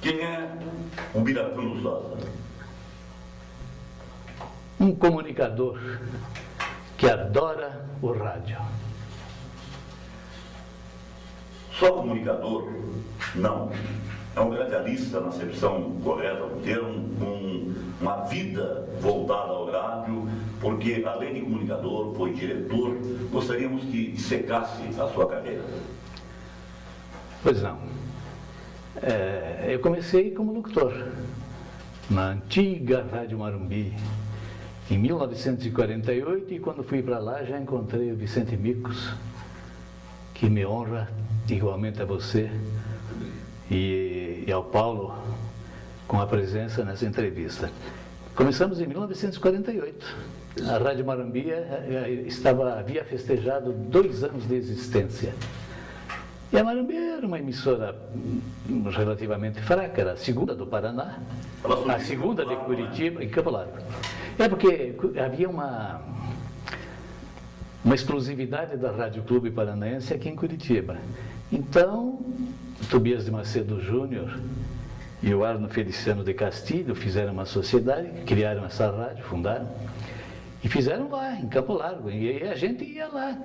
Quem é o Biratã Lustosa? Um comunicador que adora o rádio. Só comunicador? Não. É um radialista na acepção correta do termo, com uma vida voltada ao rádio, porque além de comunicador, foi diretor. Gostaríamos que secasse a sua carreira. Pois não. Eu comecei como locutor na antiga Rádio Marumbi, em 1948, e quando fui para lá já encontrei o Vicente Micos, que me honra igualmente a você e ao Paulo com a presença nessa entrevista. Começamos em 1948. A Rádio Marumbi havia festejado 2 anos de existência. E a Marumbi era uma emissora relativamente fraca, era a segunda do Paraná, a segunda de Curitiba, em Campo Largo. É porque havia uma exclusividade da Rádio Clube Paranaense aqui em Curitiba. Então, Tobias de Macedo Júnior e o Arno Feliciano de Castilho fizeram uma sociedade, criaram essa rádio, fundaram, e fizeram lá, em Campo Largo. E a gente ia lá,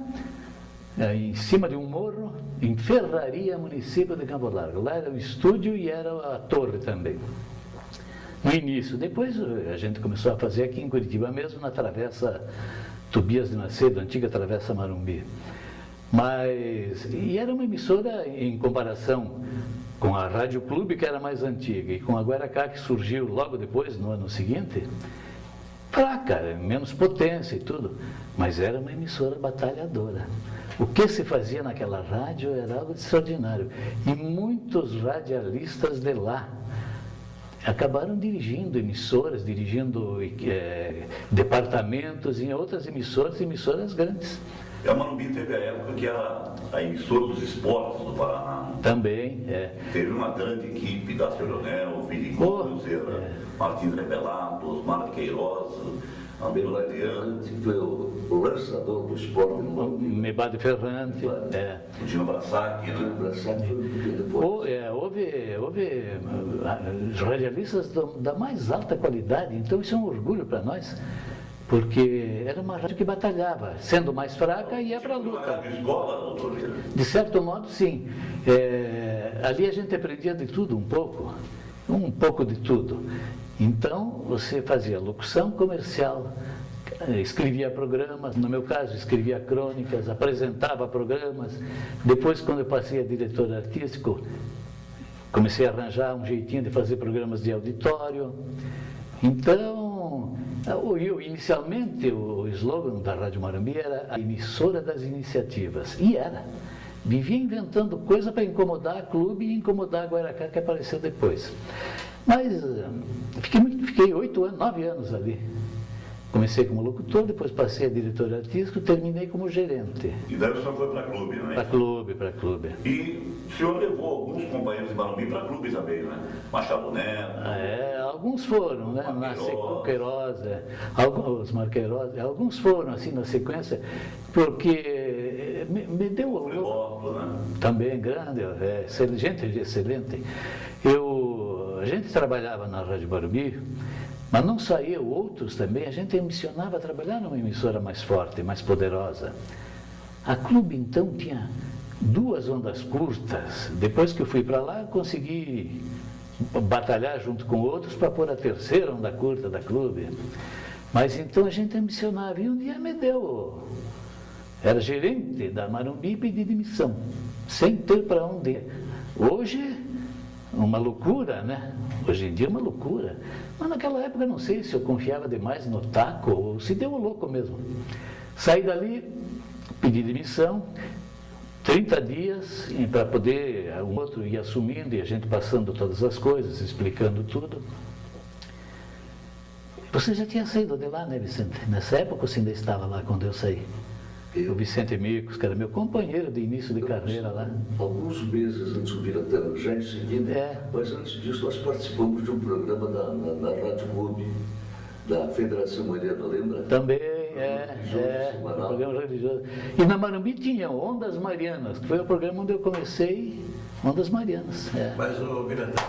em cima de um morro, em Ferraria, município de Campo Largo. Lá era o estúdio e era a torre também. No início, depois a gente começou a fazer aqui em Curitiba mesmo, na travessa Tobias de Macedo, antiga travessa Marumbi. E era uma emissora em comparação com a Rádio Clube, que era mais antiga, e com a Guaracá, que surgiu logo depois, no ano seguinte, fraca, menos potência e tudo, mas era uma emissora batalhadora. O que se fazia naquela rádio era algo extraordinário. E muitos radialistas de lá acabaram dirigindo emissoras, dirigindo departamentos em outras emissoras grandes. E a Marumbi teve a época que era a emissora dos esportes do Paraná. Também, é. Teve uma grande equipe da Leonel, Vilico Cruzeira, Martins Revelato, Osmar Queiroz, Ambelo Laileano, que foi o lançador do esporte no Mebade Ferrante, o Dino Brassac, né? O Brassac foi um pouquinho depois. Houve radialistas da mais alta qualidade, então isso é um orgulho para nós, porque era uma rádio que batalhava, sendo mais fraca, ia para a luta. Uma rádio escola, doutor Vieira? De certo modo, sim. Ali a gente aprendia de tudo um pouco de tudo. Então, você fazia locução comercial, escrevia programas, no meu caso, escrevia crônicas, apresentava programas. Depois, quando eu passei a diretor artístico, comecei a arranjar um jeitinho de fazer programas de auditório. Então, inicialmente, o slogan da Rádio Marumbi era a emissora das iniciativas. E era. Vivia inventando coisa para incomodar a Clube e incomodar a Guaracá, que apareceu depois. Mas fiquei 9 anos ali. Comecei como locutor, depois passei a diretor artístico, terminei como gerente. E daí o senhor foi para a Clube, não é? Para Clube. E o senhor levou alguns companheiros de Marumbi para a Clube também, né? Machado Neto. Alguns foram, né? Queiroz, Osmar Queiroz, alguns foram assim na sequência, porque me deu o Flebópolis, né? Também grande, gente excelente. A gente trabalhava na Rádio Marumbi, mas não saíam outros também, a gente ambicionava trabalhar numa emissora mais forte, mais poderosa. A Clube, então, tinha 2 ondas curtas. Depois que eu fui para lá, consegui batalhar junto com outros para pôr a 3ª onda curta da Clube. Mas então a gente ambicionava, e um dia me deu. Era gerente da Marumbi e pedi demissão, sem ter para onde ir. Hoje, uma loucura, né? Hoje em dia é uma loucura. Mas naquela época não sei se eu confiava demais no taco ou se deu o louco mesmo. Saí dali, pedi demissão, 30 dias para poder o outro ir assumindo e a gente passando todas as coisas, explicando tudo. Você já tinha saído de lá, né, Vicente? Nessa época você ainda estava lá quando eu saí? O Vicente Micos, que era meu companheiro de início de carreira lá. Alguns meses antes do Biratã, já em seguida, mas antes disso nós participamos de um programa na Rádio Clube, da Federação Mariana, lembra? Também, um programa religioso. E na Marumbi tinha Ondas Marianas, que foi o programa onde eu comecei, Ondas Marianas. Mas, Biratã,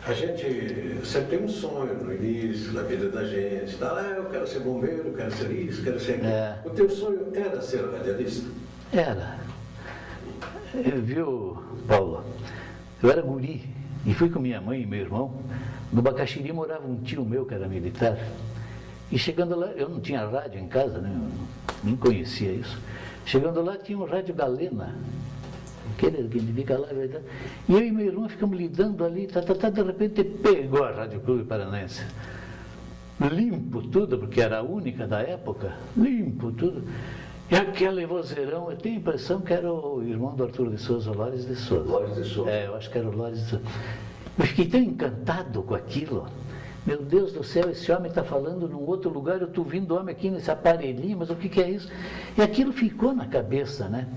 A gente sempre tem um sonho no início da vida da gente, tá? Eu quero ser bombeiro, eu quero ser isso, quero ser aquilo. O teu sonho era ser radialista? Era. Viu, Paulo? Eu era guri e fui com minha mãe e meu irmão. No Bacaxiri morava um tio meu que era militar. E chegando lá, eu não tinha rádio em casa, né? Nem conhecia isso. Chegando lá tinha um rádio Galena. Aquele que fica lá, e eu e meu irmão ficamos lidando ali, de repente pegou a Rádio Clube Paranaense. Limpo tudo, porque era a única da época, limpo tudo. E aquele vozeirão, eu tenho a impressão que era o irmão do Arthur de Souza, o Lores de Souza. Lores de Souza. Eu acho que era o Lores de Souza. Eu fiquei tão encantado com aquilo. Meu Deus do céu, esse homem está falando num outro lugar, eu estou ouvindo o homem aqui nesse aparelhinho, mas o que é isso? E aquilo ficou na cabeça, né?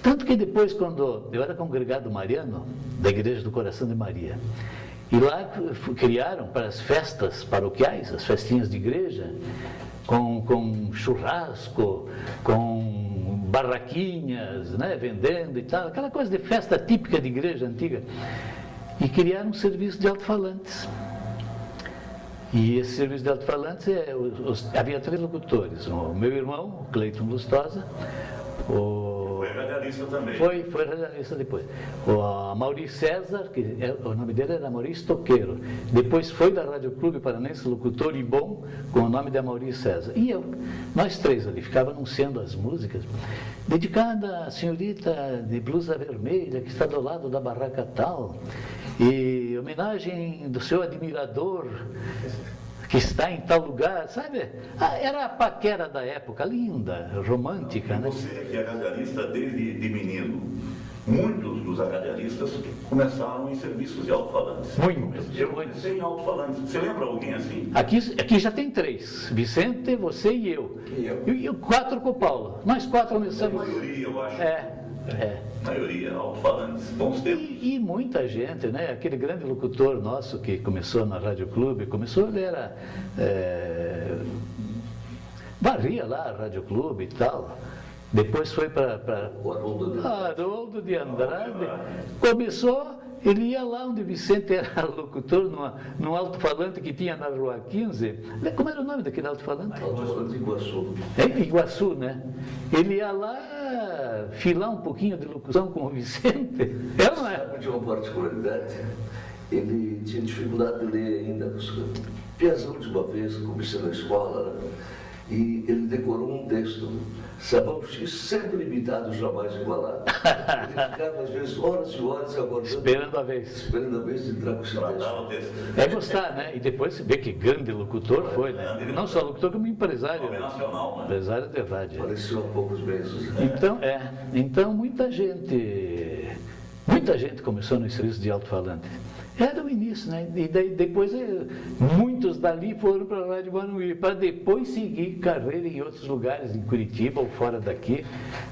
Tanto que depois, quando eu era congregado mariano da Igreja do Coração de Maria, e lá criaram para as festas paroquiais, as festinhas de igreja, com churrasco, com barraquinhas, né, vendendo e tal, aquela coisa de festa típica de igreja antiga, e criaram um serviço de alto-falantes. E esse serviço de alto-falantes, havia 3 locutores, o meu irmão, o Cleiton Lustosa, Foi radialista também. Foi radialista depois. O Maurício César, o nome dele era Maurício Toqueiro. Depois foi da Rádio Clube Paranaense, locutor e bom, com o nome de Maurício César. E eu, nós 3 ali, ficava anunciando as músicas, dedicada à senhorita de blusa vermelha, que está do lado da barraca tal, e homenagem do seu admirador, que está em tal lugar, sabe? Era a paquera da época, linda, romântica, né? Você que é radialista desde de menino, muitos dos radialistas começaram em serviços de alto-falantes. Eu comecei em alto-falantes. Você lembra alguém assim? Aqui já tem 3, Vicente, você e eu. E 4 com o Paulo. Nós 4 começamos. A maioria, eu acho. A maioria, alto-falantes, bons tempos. E muita gente, né? Aquele grande locutor nosso que começou na Rádio Clube, ele era... varria lá a Rádio Clube e tal. Depois foi para Haroldo de Andrade. Começou, ele ia lá onde Vicente era locutor, num alto-falante que tinha na Rua 15. Como era o nome daquele alto-falante? Alto-falante Iguaçu. Iguaçu, né? Ele ia lá filar um pouquinho de locução com o Vicente. Sabe de uma particularidade? Ele tinha dificuldade de ler ainda. Piazão de uma vez, comecei na escola, né? E ele decorou um texto. Sabão X sempre limitado, jamais igualado. Ele ficava, às vezes, horas e horas aguardando. Esperando a vez de entrar com esse texto. É gostar, né? E depois você vê que grande locutor foi, né? Não só locutor, como empresário. Nacional, né? Empresário de rádio. Apareceu há poucos meses. Então muita gente começou no serviço de alto-falante. Era o início, né? E daí, depois, muitos dali foram para a Rádio Barueri, para depois seguir carreira em outros lugares, em Curitiba ou fora daqui.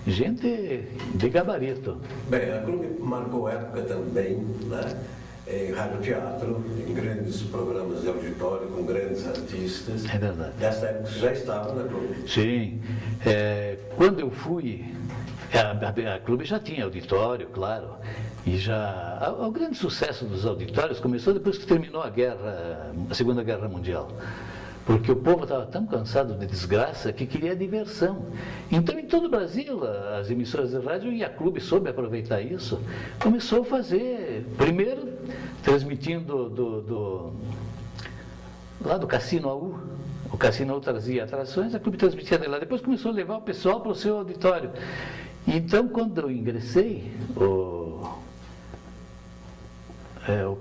Gente de gabarito. Bem, a Clube marcou época também, né? Em radioteatro, em grandes programas de auditório, com grandes artistas. É verdade. Dessa época você já estava na Clube? Sim. Quando eu fui, a Clube já tinha auditório, claro. E já, o grande sucesso dos auditórios começou depois que terminou a Segunda Guerra Mundial. Porque o povo estava tão cansado de desgraça que queria diversão. Então, em todo o Brasil, as emissoras de rádio e a Clube soube aproveitar isso, começou a fazer, primeiro, transmitindo lá do Cassino AU. O Cassino AU trazia atrações, a Clube transmitia de lá. Depois começou a levar o pessoal para o seu auditório. Então, quando eu ingressei, o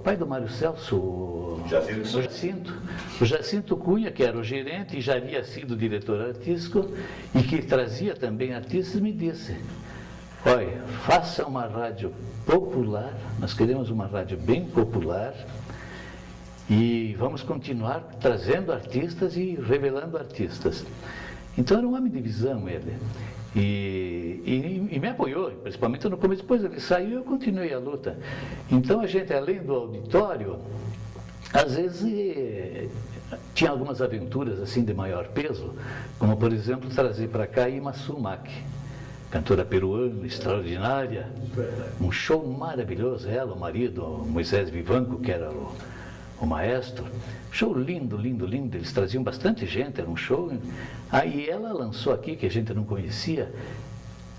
pai do Mário Celso, o Jacinto Cunha, que era o gerente e já havia sido diretor artístico e que trazia também artistas, me disse: olha, faça uma rádio popular, nós queremos uma rádio bem popular e vamos continuar trazendo artistas e revelando artistas. Então era um homem de visão ele. E me apoiou, principalmente no começo. Depois ele saiu e eu continuei a luta. Então a gente, além do auditório, às vezes tinha algumas aventuras assim de maior peso, como por exemplo trazer para cá Ima Sumac, cantora peruana, extraordinária, um show maravilhoso, ela, o marido, o Moisés Vivanco, que era o maestro, show lindo, lindo, lindo, eles traziam bastante gente, era um show. Aí ela lançou aqui, que a gente não conhecia,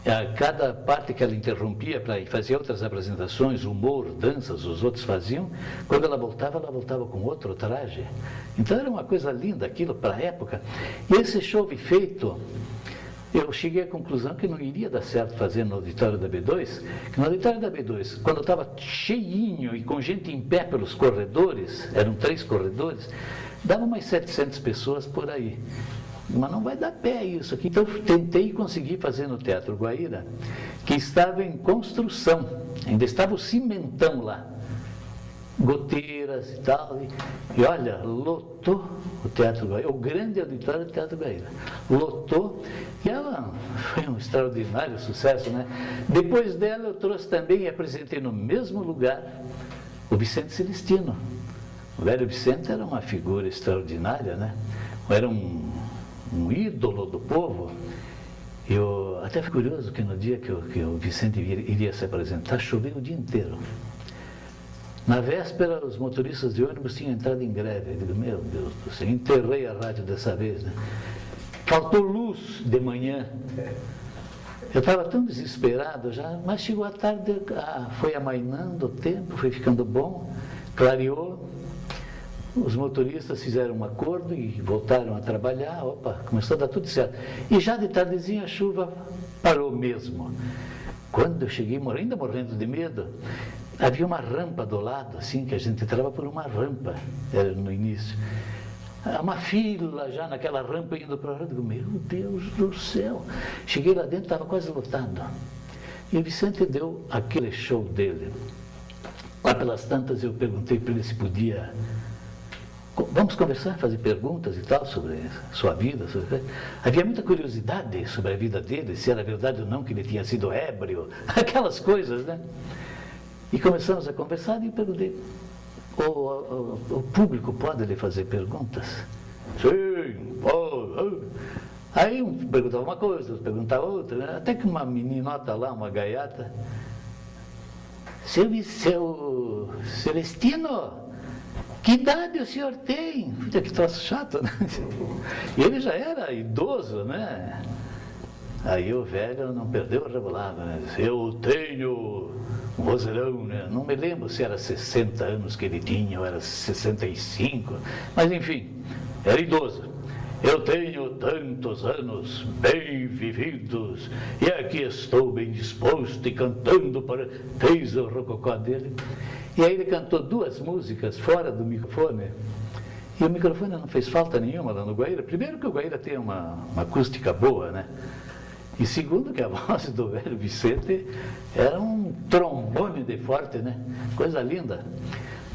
a cada parte que ela interrompia para fazer outras apresentações, humor, danças, os outros faziam, quando ela voltava com outro traje. Então era uma coisa linda aquilo para a época. E esse show feito, eu cheguei à conclusão que não iria dar certo fazer no auditório da B2, que no auditório da B2, quando estava cheinho e com gente em pé pelos corredores, eram 3 corredores, dava umas 700 pessoas por aí. Mas não vai dar pé isso aqui. Então tentei conseguir fazer no Teatro Guaíra, que estava em construção, ainda estava o cimentão lá, goteiras e tal, e olha, lotou o Teatro Guaíra, o grande auditório do Teatro Guaíra, lotou, e ela foi um extraordinário sucesso, né? Depois dela eu trouxe também e apresentei no mesmo lugar o Vicente Celestino. O velho Vicente era uma figura extraordinária, né? Era um ídolo do povo. Eu até fui curioso que no dia que o Vicente iria se apresentar, choveu o dia inteiro. Na véspera, os motoristas de ônibus tinham entrado em greve. Eu digo, meu Deus do céu, enterrei a rádio dessa vez, né? Faltou luz de manhã. Eu estava tão desesperado já, mas chegou a tarde, foi amainando o tempo, foi ficando bom, clareou. Os motoristas fizeram um acordo e voltaram a trabalhar, começou a dar tudo certo. E já de tardezinha a chuva parou mesmo. Quando eu cheguei, ainda morrendo de medo, havia uma rampa do lado, assim, que a gente entrava por uma rampa, era no início. Uma fila já naquela rampa indo para lá, eu digo, meu Deus do céu. Cheguei lá dentro, estava quase lotado. E o Vicente deu aquele show dele. Lá pelas tantas eu perguntei para ele se podia... Vamos conversar, fazer perguntas e tal sobre sua vida. Havia muita curiosidade sobre a vida dele, se era verdade ou não que ele tinha sido ébrio, aquelas coisas, né? E começamos a conversar e eu perguntei, o público pode lhe fazer perguntas? Sim, pode. Aí um perguntava uma coisa, outro perguntava outra, né? Até que uma meninota lá, uma gaiata, seu Celestino, que idade o senhor tem? Puta, que troço chato, né? E ele já era idoso, né? Aí o velho não perdeu a rebolada, né? Eu tenho um vozeirão, né? Não me lembro se era 60 anos que ele tinha, ou era 65, mas enfim, era idoso. Eu tenho tantos anos bem vividos, e aqui estou bem disposto e cantando para... Fez o rococó dele. E aí ele cantou 2 músicas fora do microfone, e o microfone não fez falta nenhuma lá no Guaíra. Primeiro que o Guaíra tem uma acústica boa, né? E segundo que a voz do velho Vicente era um trombone de forte, né? Coisa linda.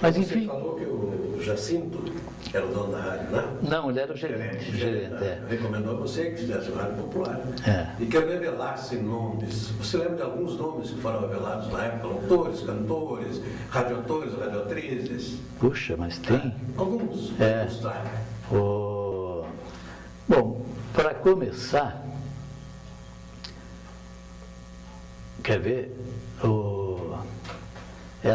Mas enfim... Você falou que o Jacinto era o dono da rádio, né? Não, ele era o gerente. Recomendou a você que fizesse rádio popular. E que revelasse nomes. Você lembra de alguns nomes que foram revelados na época? Autores, cantores, radioatores, radioatrizes? Puxa, mas tem? Alguns. Bom, para começar, quer ver?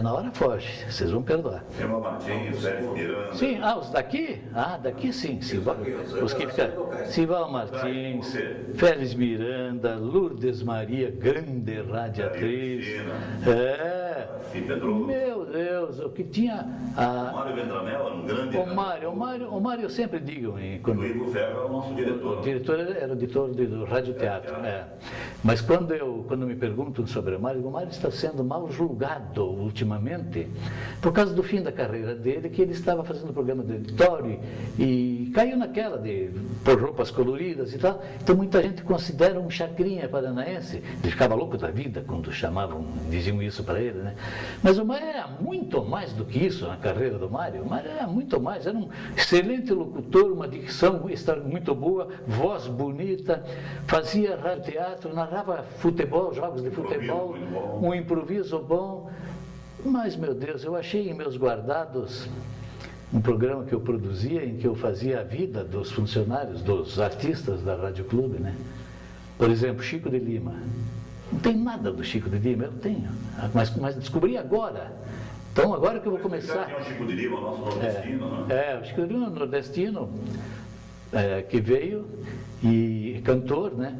Na hora foge, vocês vão perdoar. Emma Martins, Félix Miranda. Sim, os daqui? Daqui sim. Os que ficam. Sival Martins, Félix Miranda, Lourdes Maria, grande radiatriz. Meu Deus, o que tinha. O Mário Ventramel era um grande. O Mário eu sempre digo. O Ivo Ferro era o nosso diretor. O diretor era o diretor do radioteatro. Mas quando me perguntam sobre o Mário está sendo mal julgado ultimamente, por causa do fim da carreira dele, que ele estava fazendo programa de auditório e caiu naquela de pôr roupas coloridas e tal. Então muita gente considera um chacrinha paranaense. Ele ficava louco da vida quando diziam isso para ele, né? Mas o Mário era muito mais do que isso na carreira do Mário. O Mário era muito mais, era um excelente locutor, uma dicção muito boa, voz bonita, fazia radioteatro, narrava futebol, jogos de futebol, um improviso bom. Mas, meu Deus, eu achei em meus guardados um programa que eu produzia, em que eu fazia a vida dos funcionários, dos artistas da Rádio Clube, né? Por exemplo, Chico de Lima. Não tem nada do Chico de Lima, eu tenho, mas descobri agora. Então, agora que eu vou começar... O Chico de Lima, o nosso nordestino, né? O Chico de Lima, nordestino, que veio, e cantor, né?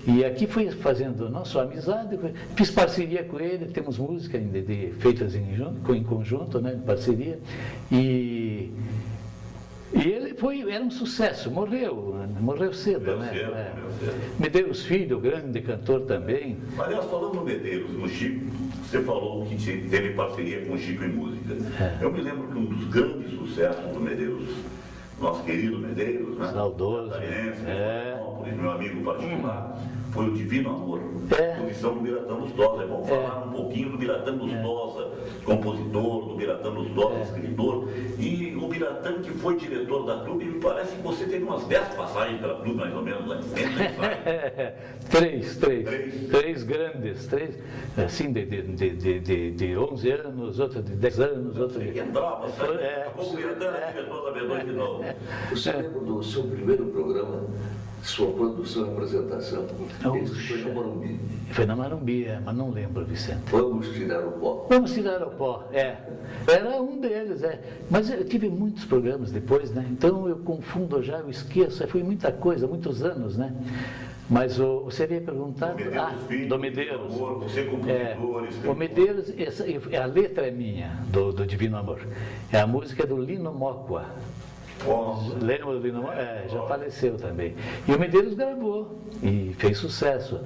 E aqui fui fazendo não só amizade, fiz parceria com ele, temos música ainda feitas em conjunto, né? Em parceria. E ele era um sucesso, morreu cedo, né? Morreu cedo. Medeiros Filho, grande cantor também. Aliás, falando no Medeiros, no Chico, você falou que teve parceria com o Chico em música. Eu me lembro que um dos grandes sucessos do Medeiros, nosso querido Medeiros, né? Saudoso. Meu amigo particular, foi o Divino Amor, composição do Biratã Lustosa. Vamos falar um pouquinho do Biratã Lustosa, compositor, do Biratã Lustosa, escritor, e o Biratã que foi diretor da Clube, me parece que você teve umas 10 passagens pela Clube, mais ou menos, né? Três grandes, assim, de 11 anos, outra de 10 anos, outra de... Entrava, acabou o Biratã era diretor da B2 de novo. Você lembra do seu primeiro programa? Sua produção e apresentação. Esse foi no Morumbi. Foi na Morumbi, mas não lembro, Vicente. Vamos tirar o pó. Vamos tirar o pó, Era um deles, Mas eu tive muitos programas depois, né? Então eu confundo já, eu esqueço. Foi muita coisa, muitos anos, né? Mas você havia perguntado... Do Medeiros. Você compositor, escritor. O Medeiros, a letra é minha, do Divino Amor. É a música do Lino Móqua. Lembra do Lino Móqua? Já faleceu também. E o Medeiros gravou e fez sucesso.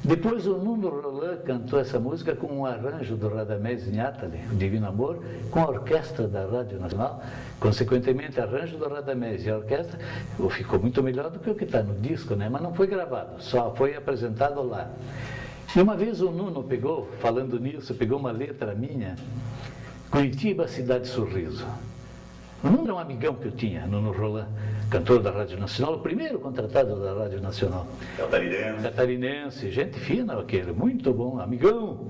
Depois o Nuno Roland cantou essa música com um arranjo do Radamés Inátali, o Divino Amor, com a orquestra da Rádio Nacional. Consequentemente, arranjo do Radamés e a orquestra ficou muito melhor do que o que está no disco, né? Mas não foi gravado, só foi apresentado lá. E uma vez o Nuno falando nisso, pegou uma letra minha, Curitiba, Cidade Sorriso. O Nuno era um amigão que eu tinha, Nuno Roland, cantor da Rádio Nacional, o primeiro contratado da Rádio Nacional. Catarinense, gente fina aquele, muito bom, amigão.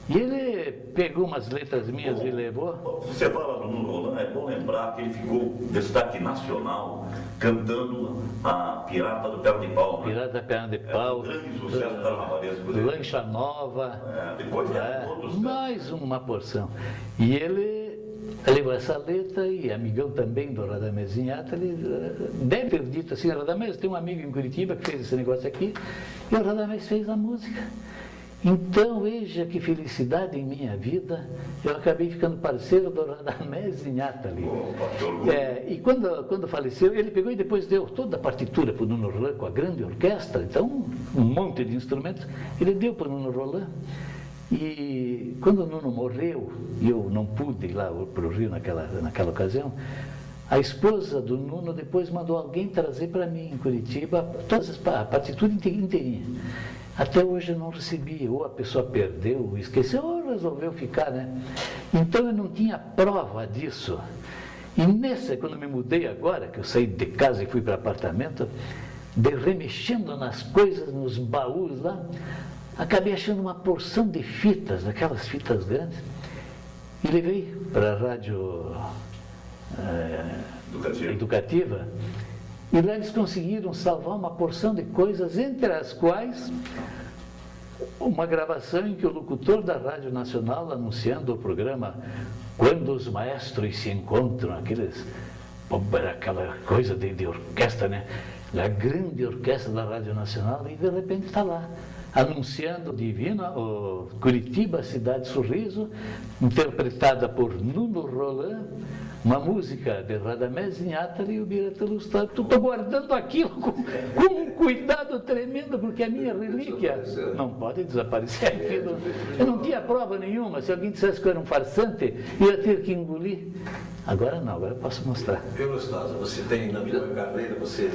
E ele pegou umas letras minhas e levou. Você fala do Nuno Roland, é bom lembrar que ele ficou destaque nacional cantando a Pirata do Perna de Pau. Né? Pirata da Perna de Pau. Um grande sucesso carnavalesco. Lancha Nova. Depois outros. Mais uma porção. E ele levou essa letra e amigão também do Radamés Inátali, deve ter dito assim, Radamés, tem um amigo em Curitiba que fez esse negócio aqui, e o Radamés fez a música. Então, veja que felicidade em minha vida, eu acabei ficando parceiro do Radamés Inátali. E quando faleceu, ele pegou e depois deu toda a partitura para o Nuno Roland com a grande orquestra, então um monte de instrumentos, ele deu para o Nuno Roland. E quando o Nuno morreu, e eu não pude ir lá para o Rio naquela ocasião, a esposa do Nuno depois mandou alguém trazer para mim em Curitiba a partitura inteirinha. Até hoje eu não recebi, ou a pessoa perdeu, ou esqueceu, ou resolveu ficar, né? Então eu não tinha prova disso. E quando me mudei agora, que eu saí de casa e fui para apartamento, remexendo nas coisas, nos baús lá, acabei achando uma porção de fitas, aquelas fitas grandes, e levei para a rádio educativa, e lá eles conseguiram salvar uma porção de coisas, entre as quais uma gravação em que o locutor da Rádio Nacional, anunciando o programa Quando os Maestros se Encontram, aquela coisa de orquestra, né? A grande orquestra da Rádio Nacional, e de repente está lá, anunciando Curitiba, Cidade Sorriso, interpretada por Nuno Roland, uma música de Radamés Inátali e o Biratã Lustosa. Estou guardando aquilo com um cuidado tremendo, porque a minha relíquia não pode desaparecer. Eu não tinha prova nenhuma. Se alguém dissesse que eu era um farsante, eu ia ter que engolir. Agora não, agora eu posso mostrar. Lustosa, você tem na sua carreira, você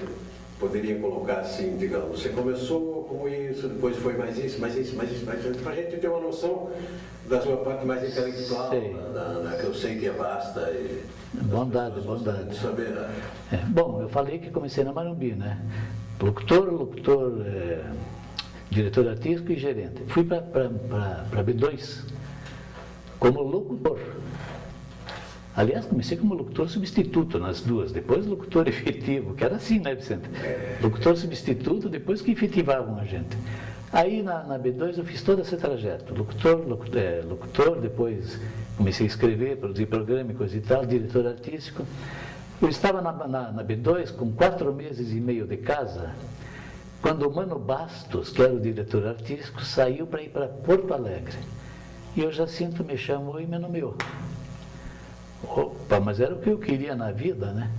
poderia colocar assim, digamos, você começou com isso, depois foi mais isso, para a gente ter uma noção da sua parte mais intelectual, que eu sei que é vasta. Bondade. Saber, né? Bom, eu falei que comecei na Morumbi, né? Locutor, diretor artístico e gerente. Fui para B2 como locutor. Aliás, comecei como locutor substituto nas duas, depois locutor efetivo, que era assim, né, Vicente? Locutor substituto, depois que efetivavam a gente. Aí na B2 eu fiz todo esse trajeto, locutor, depois comecei a escrever, produzir programa e coisa e tal, diretor artístico. Eu estava na B2 com 4 meses e meio de casa, quando o Mano Bastos, que era o diretor artístico, saiu para ir para Porto Alegre. E o Jacinto me chamou e me nomeou. Opa, mas era o que eu queria na vida, né?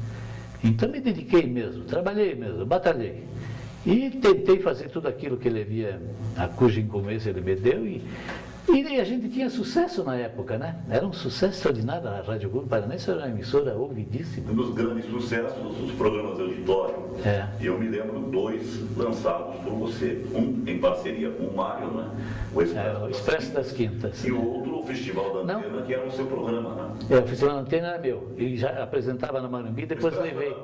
Então me dediquei mesmo, trabalhei mesmo, batalhei. E tentei fazer tudo aquilo que ele havia, a cuja incumbência ele me deu, e a gente tinha sucesso na época, né? Era um sucesso extraordinário, a Rádio Clube Paranaense era uma emissora ouvidíssima. Um dos grandes sucessos, os programas de auditório. E eu me lembro 2 lançados por você. Um em parceria com o Mário, né? O Expresso das Quintas. E o outro, o Festival da Antena, que era o seu programa, né? O Festival da Antena era meu. E já apresentava na Marumbi, depois levei.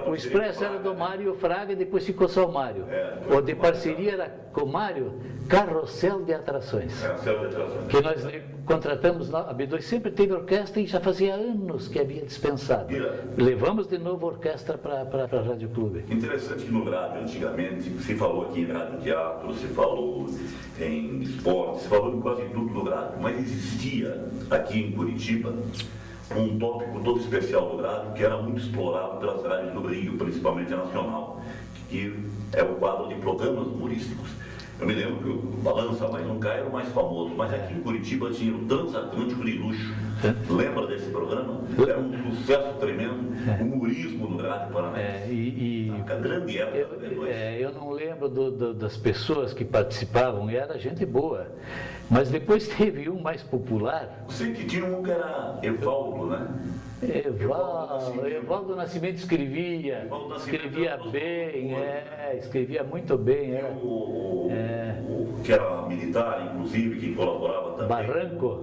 O Expresso era do Mário Fraga e depois ficou só o Mário. O de parceria era com o Mário, Carrossel de Atrações. Que nós contratamos, a B2 sempre teve orquestra e já fazia anos que havia dispensado. Levamos de novo a orquestra para a Rádio Clube. Interessante que no rádio, antigamente, se falou aqui em rádio teatro, se falou em esporte, se falou em quase tudo do rádio, mas existia aqui em Curitiba um tópico todo especial do rádio que era muito explorado pelas rádios do Rio, principalmente a Nacional, que é o quadro de programas humorísticos. Eu me lembro que o Balança, mas não cai, era o mais famoso, mas aqui em Curitiba tinha o Transatlântico de Luxo. Lembra desse programa? Era um sucesso tremendo, humorismo no rádio paranaense. A grande época da B2. Eu não lembro das pessoas que participavam, e era gente boa. Mas depois teve um mais popular. Eu sei que tinha um que era Evaldo, né? Evaldo Nascimento escrevia bem, escrevia muito bem. Que era militar, inclusive, que colaborava também. Barranco,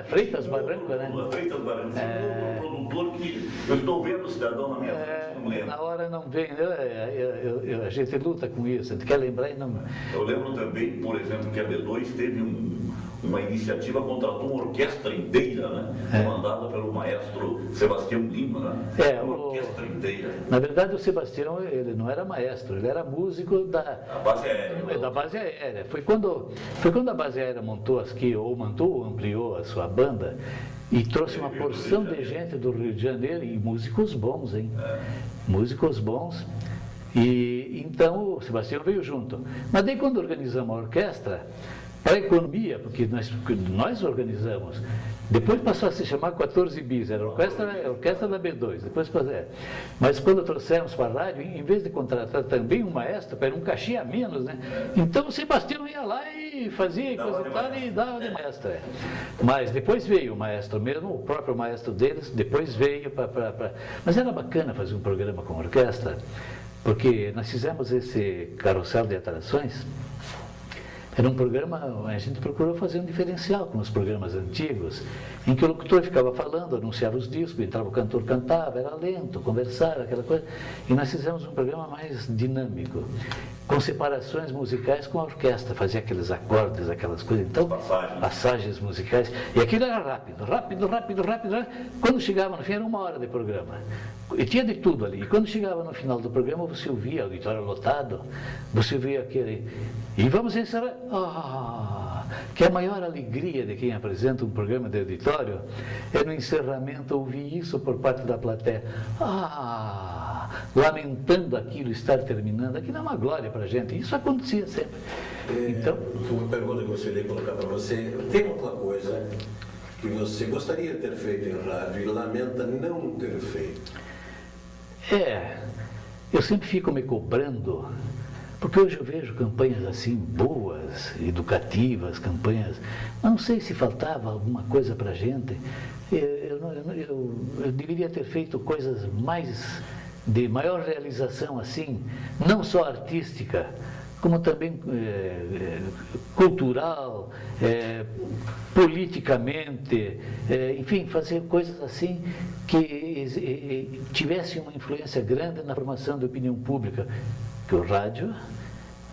Freitas Barranco, né? Freitas Barranco, um produtor que eu estou vendo o cidadão na minha frente, não lembro. Na hora não vem, a gente luta com isso, a gente quer lembrar e não... Eu lembro também, por exemplo, que a B2 teve uma iniciativa, contratou uma orquestra inteira, né? Comandada pelo maestro Sebastião Lima, né? Uma orquestra inteira. Na verdade, o Sebastião, ele não era maestro, ele era músico da base aérea. Da base aérea. Foi quando a base aérea montou ampliou a sua banda e trouxe uma porção de gente do Rio de Janeiro, e músicos bons, hein? Músicos bons. E então o Sebastião veio junto. Mas daí quando organizamos a orquestra, para a economia, porque nós organizamos, depois passou a se chamar 14 bis, era a orquestra da B2, depois mas quando trouxemos para a rádio, em vez de contratar também um maestro, era um cachê a menos, né? Então o Sebastião ia lá e fazia e coisa e tal, e dava de maestro. Mas depois veio o maestro mesmo, o próprio maestro deles, depois veio para... Mas era bacana fazer um programa com orquestra, porque nós fizemos esse Carrossel de Atrações. Era um programa, a gente procurou fazer um diferencial com os programas antigos, em que o locutor ficava falando, anunciava os discos, entrava o cantor, cantava, era lento, conversava, aquela coisa. E nós fizemos um programa mais dinâmico, com separações musicais com a orquestra, fazia aqueles acordes, aquelas coisas. Então, passagens musicais. E aquilo era rápido. Quando chegava no fim, era 1 hora de programa. E tinha de tudo ali. E quando chegava no final do programa, você ouvia o auditório lotado, você ouvia aquele... E vamos encerrar... que a maior alegria de quem apresenta um programa de auditório é no encerramento ouvir isso por parte da plateia. Lamentando aquilo estar terminando. Aquilo é uma glória para a gente. Isso acontecia sempre. Então, uma pergunta que eu gostaria de colocar para você. Tem outra coisa que você gostaria de ter feito em rádio e lamenta não ter feito? Eu sempre fico me cobrando, porque hoje eu vejo campanhas assim boas, educativas, campanhas. Não sei se faltava alguma coisa para a gente. Eu deveria ter feito coisas de maior realização assim, não só artística, como também cultural, politicamente, enfim, fazer coisas assim que tivessem uma influência grande na formação da opinião pública, que o rádio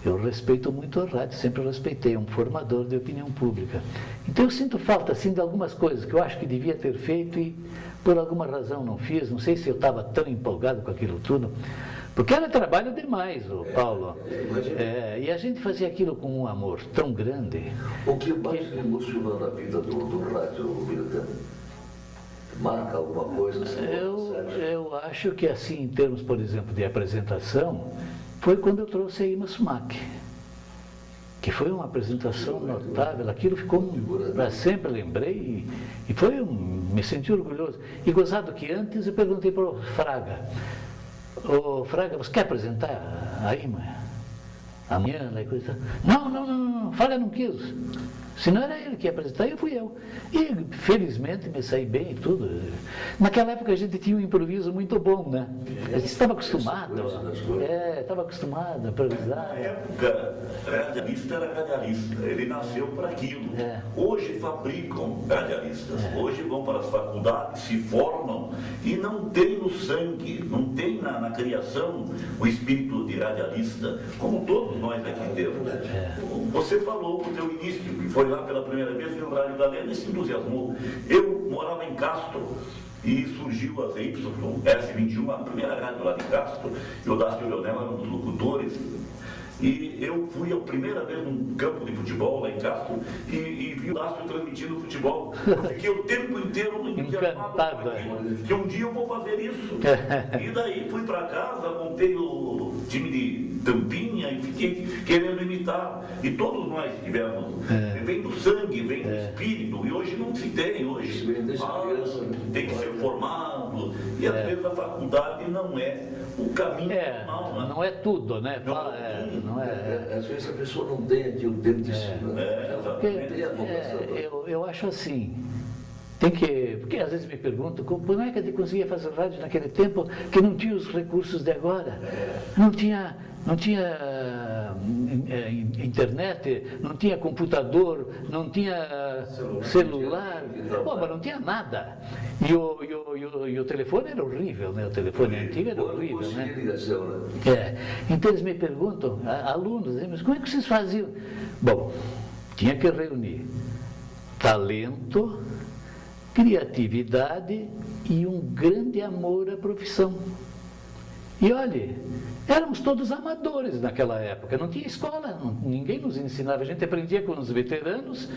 Eu respeito muito a rádio, sempre respeitei, é um formador de opinião pública. Então eu sinto falta, assim, de algumas coisas que eu acho que devia ter feito e por alguma razão não fiz, não sei se eu estava tão empolgado com aquilo tudo, porque era trabalho demais, Paulo. E a gente fazia aquilo com um amor tão grande. O que mais emocionou na vida do rádio, Milton? Marca alguma coisa? Assim, eu acho que assim, em termos, por exemplo, de apresentação, foi quando eu trouxe a Irma Sumac, que foi uma apresentação notável, aquilo ficou, para sempre lembrei, e foi me senti orgulhoso. E gozado que antes eu perguntei para o Fraga, Fraga, você quer apresentar a Irma? Amanhã, né, coisa. Não, Fraga não quis. Se não era ele que ia apresentar, eu fui eu. E felizmente me saí bem e tudo. Naquela época a gente tinha um improviso muito bom, né? A gente estava acostumado. Estava acostumado a improvisar. Na época, radialista era radialista. Ele nasceu para aquilo. Hoje fabricam radialistas. Hoje vão para as faculdades, se formam e não tem no sangue, não tem na criação o espírito de radialista, como todos nós aqui temos. Você falou no seu início, que foi lá pela primeira vez, viu o Rádio Galena e se entusiasmou. Eu morava em Castro e surgiu a ZYS21, a primeira rádio lá de Castro, e o Dácio Leonel era um dos locutores. E eu fui a primeira vez num campo de futebol lá em Castro e vi o Dácio transmitindo futebol. Eu fiquei o tempo inteiro encantado, que um dia eu vou fazer isso. E daí fui para casa, montei o time de tampinha e fiquei querendo imitar. E todos nós tivemos. Vem do sangue, vem do espírito. E hoje não se tem. Hoje tem que ser formado. E às vezes a faculdade não é o caminho normal. Né? Não é tudo, né? Às vezes a pessoa não tem aqui o tempo de si. Eu acho assim. Porque às vezes me perguntam como é que a gente conseguia fazer rádio naquele tempo que não tinha os recursos de agora. Não tinha internet, não tinha computador, não tinha celular, mas não tinha nada. E o telefone era horrível, né? O telefone antigo era horrível, né? Então eles me perguntam, alunos, mas como é que vocês faziam? Bom, tinha que reunir talento, criatividade e um grande amor à profissão. E olhe, éramos todos amadores naquela época, não tinha escola, ninguém nos ensinava, a gente aprendia com os veteranos,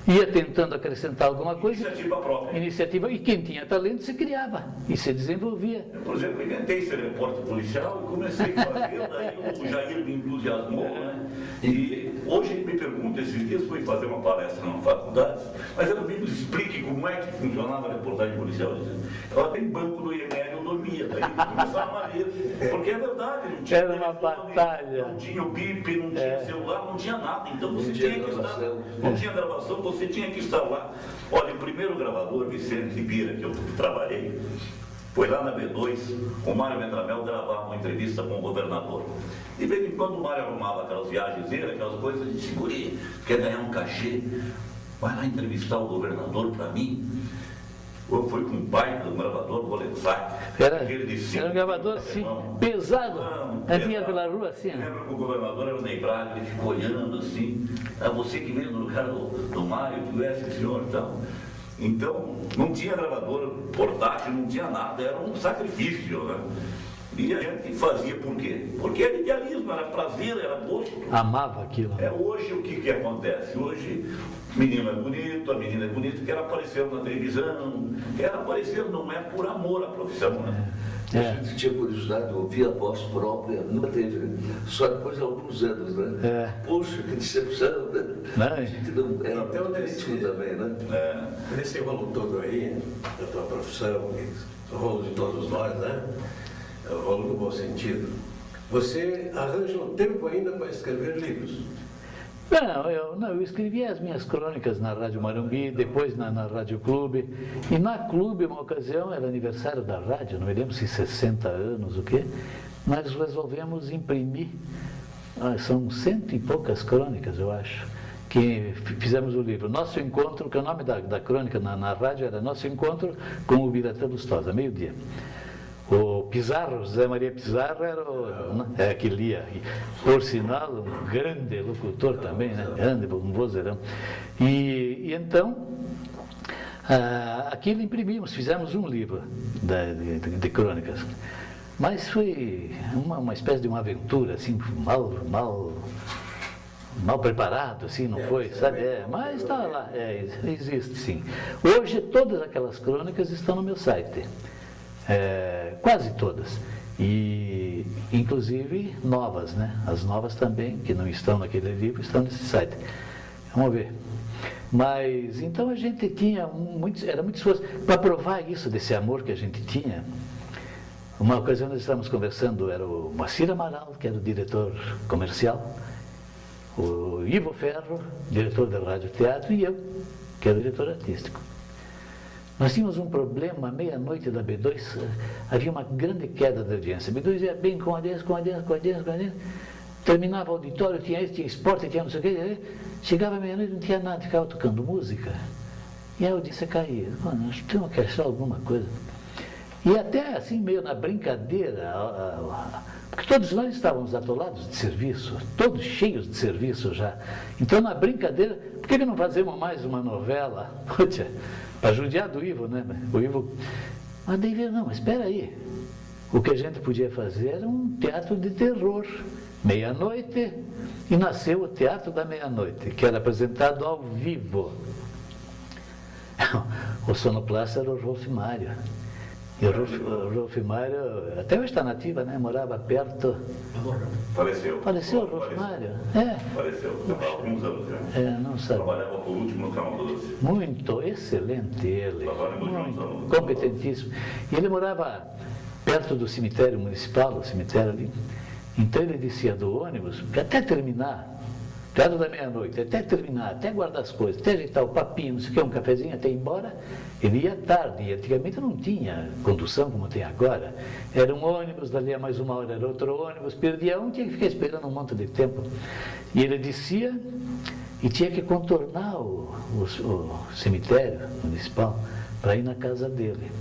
ia tentando acrescentar alguma coisa. Iniciativa própria. Iniciativa, e quem tinha talento se criava e se desenvolvia. Eu, por exemplo, inventei ser repórter policial e comecei a fazer, daí o Jair me entusiasmou, né? E hoje me pergunta, esses dias fui fazer uma palestra na faculdade, mas ela me explique como é que funcionava a reportagem policial. Ela tem banco do IML, eu dormia, daí começava a ler. Porque é verdade, não tinha era uma batalha. Não tinha o bip, não tinha celular, não tinha nada. Então você tinha que estar. Não tinha gravação, você tinha que estar lá. Olha, o primeiro gravador, Vicente Bira, que eu trabalhei, foi lá na B2, o Mário Vendramel gravava uma entrevista com o governador. De vez em quando o Mário arrumava aquelas viagens dele, aquelas coisas de segurança, quer ganhar um cachê, vai lá entrevistar o governador para mim. Eu fui com o pai do gravador, Volensac. Era um gravador assim, pesado. Vinha pela rua assim. Eu lembro que o governador era o Ney Braga, ele ficou olhando assim. Você que veio no lugar do Mário, tivesse senhor e tal. Então, não tinha gravador portátil, não tinha nada, era um sacrifício, né? E a gente fazia por quê? Porque era idealismo, era prazer, era gosto. Amava aquilo. Hoje o que acontece? Hoje o menino é bonito, a menina é bonita, quer aparecer na televisão, quer aparecer, não é por amor à profissão, né? A gente tinha curiosidade de ouvir a voz própria, nunca teve, né? Só depois de alguns anos, né? Poxa, que decepção, né? A gente não era então, crítico também, né? Nesse rolo todo aí, da tua profissão, o rolo de todos nós, né? O rolo no bom sentido. Você arranja um tempo ainda para escrever livros? Não, eu escrevia as minhas crônicas na Rádio Morumbi, depois na Rádio Clube. E na Clube, uma ocasião, era aniversário da rádio, não me lembro se 60 anos, o quê, nós resolvemos imprimir, são 100 e poucas crônicas, eu acho, que fizemos o livro. Nosso Encontro, que o nome da crônica na rádio era Nosso Encontro com o Biratã Lustosa, meio-dia. O Pizarro, José Maria Pizarro era que lia. Por sinal, um grande locutor também, né? Grande, um vozeirão. E então, aquilo imprimimos, fizemos um livro de crônicas. Mas foi uma espécie de uma aventura, assim, mal preparado, assim, não foi, sabe? Mas está lá, existe sim. Hoje todas aquelas crônicas estão no meu site, quase todas, e inclusive novas, né? As novas também, que não estão naquele livro, estão nesse site. Vamos ver. Mas então a gente tinha era muito esforço para provar isso, desse amor que a gente tinha. Uma ocasião nós estávamos conversando, era o Moacir Amaral, que era o diretor comercial, o Ivo Ferro, diretor da Rádio Teatro, e eu, que era o diretor artístico. Nós tínhamos um problema, meia-noite da B2, havia uma grande queda da audiência. A B2 ia bem com audiência, terminava o auditório, tinha isso, tinha esporte, tinha não sei o quê, chegava meia-noite, não tinha nada, ficava tocando música, e a audiência caía. Mano, nós temos que achar alguma coisa. E até assim, meio na brincadeira, porque todos nós estávamos atolados de serviço, todos cheios de serviço já. Então, na brincadeira, por que não fazemos mais uma novela? Poxa, para judiar do Ivo, né? O Ivo, mas daí veio, não, mas espera aí. O que a gente podia fazer era um teatro de terror, meia-noite, e nasceu o Teatro da Meia-Noite, que era apresentado ao vivo. O sonoplasta era o Rolf Mário. E o Rolf Mário, até hoje está nativa, né? Morava perto. Faleceu. Faleceu o Rolf Mário? Faleceu, há alguns anos já. Não sabe. Trabalhava por último no Canal 12. Muito, excelente ele. Muito competentíssimo. E ele morava perto do cemitério municipal, o cemitério ali. Então ele descia do ônibus, até terminar, Teatro da Meia-Noite, até terminar, até guardar as coisas, até ajeitar o papinho, não sei o que, um cafezinho, até ir embora, ele ia tarde. E antigamente não tinha condução como tem agora. Era um ônibus, dali a mais uma hora era outro ônibus, perdia um, tinha que ficar esperando um monte de tempo. E ele descia e tinha que contornar o cemitério municipal para ir na casa dele.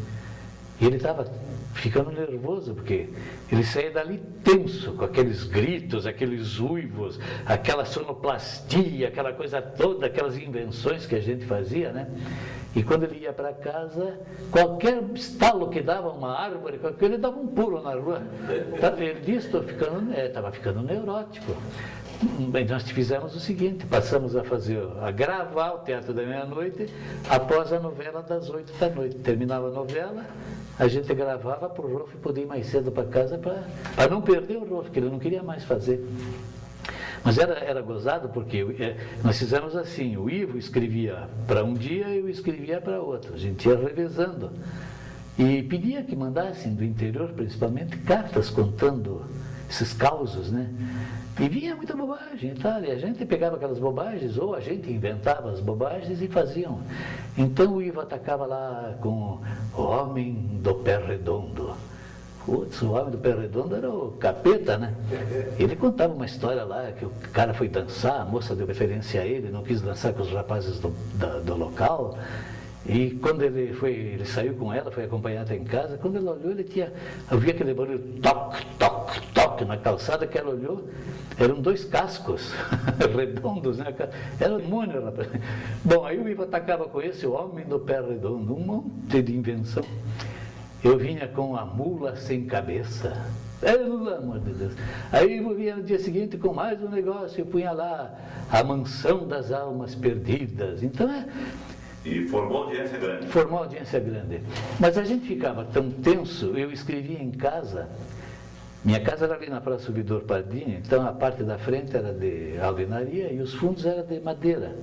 E ele estava ficando nervoso, porque ele saía dali tenso, com aqueles gritos, aqueles uivos, aquela sonoplastia, aquela coisa toda, aquelas invenções que a gente fazia, né? E quando ele ia para casa, qualquer estalo que dava uma árvore, ele dava um pulo na rua. Ele disse, estava ficando neurótico. Bem, nós fizemos o seguinte, passamos a gravar o Teatro da Meia-Noite após a novela das 8 da noite. Terminava a novela, a gente gravava para o Rolf poder ir mais cedo para casa para não perder o Rolf, que ele não queria mais fazer. Mas era gozado porque nós fizemos assim, o Ivo escrevia para um dia e eu escrevia para outro, a gente ia revezando. E pedia que mandassem do interior, principalmente, cartas contando esses causos, né? E vinha muita bobagem e tal, e a gente pegava aquelas bobagens, ou a gente inventava as bobagens e faziam. Então o Ivo atacava lá com o Homem do Pé Redondo. Putz, o Homem do Pé Redondo era o capeta, né? Ele contava uma história lá, que o cara foi dançar, a moça deu preferência a ele, não quis dançar com os rapazes do local. E quando ele saiu com ela, foi acompanhada em casa, quando ela olhou, havia aquele barulho toque, toque, toque na calçada, que ela olhou, eram 2 cascos redondos, né? Era um demônio, rapaz. Bom, aí o Ivo atacava com esse, o Homem do Pé Redondo, um monte de invenção. Eu vinha com a mula sem cabeça. Pelo amor de Deus. Aí eu vinha no dia seguinte com mais um negócio, eu punha lá a Mansão das Almas Perdidas. Então E formou audiência grande. Formou audiência grande. Mas a gente ficava tão tenso, eu escrevia em casa. Minha casa era ali na Praça Subidor Pardini, então a parte da frente era de alvenaria e os fundos eram de madeira.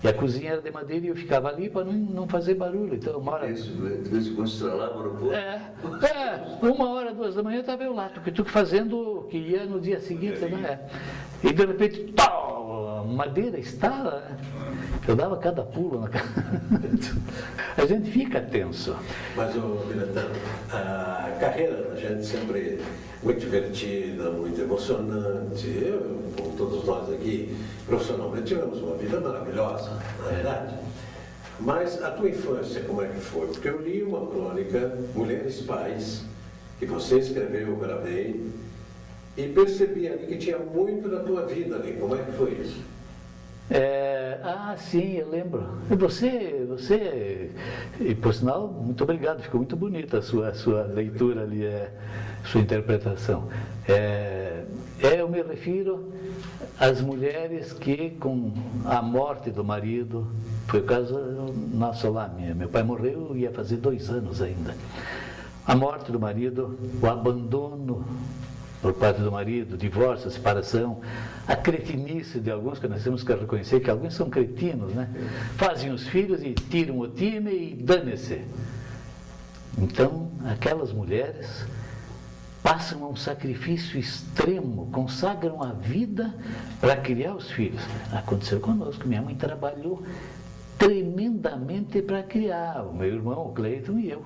E a cozinha era de madeira e eu ficava ali para não fazer barulho. Então, uma hora... Isso, de vez em quando estralava no corpo. 1h, 2 da manhã estava eu lá, tu fazendo o que ia no dia seguinte, né? E de repente, madeira estala, né? Eu dava cada pulo na casa. A gente fica tenso. Mas, Piratano, a carreira da gente sempre muito divertida, muito emocionante. Eu, como todos nós aqui, profissionalmente, tivemos uma vida maravilhosa, na verdade. Mas a tua infância, como é que foi? Porque eu li uma crônica, Mulheres Pais, que você escreveu, eu gravei, e percebi ali que tinha muito da tua vida ali. Como é que foi isso? Sim, eu lembro. E por sinal, muito obrigado, ficou muito bonita a sua leitura ali, sua interpretação. Eu me refiro às mulheres que, com a morte do marido, foi o caso nosso lá, meu pai morreu, ia fazer 2 anos ainda. A morte do marido, o abandono por parte do marido, divórcio, separação, a cretinice de alguns, que nós temos que reconhecer que alguns são cretinos, né? Fazem os filhos e tiram o time e dane-se. Então, aquelas mulheres passam a um sacrifício extremo, consagram a vida para criar os filhos. Aconteceu conosco, minha mãe trabalhou tremendamente para criar, o meu irmão, o Cleiton e eu.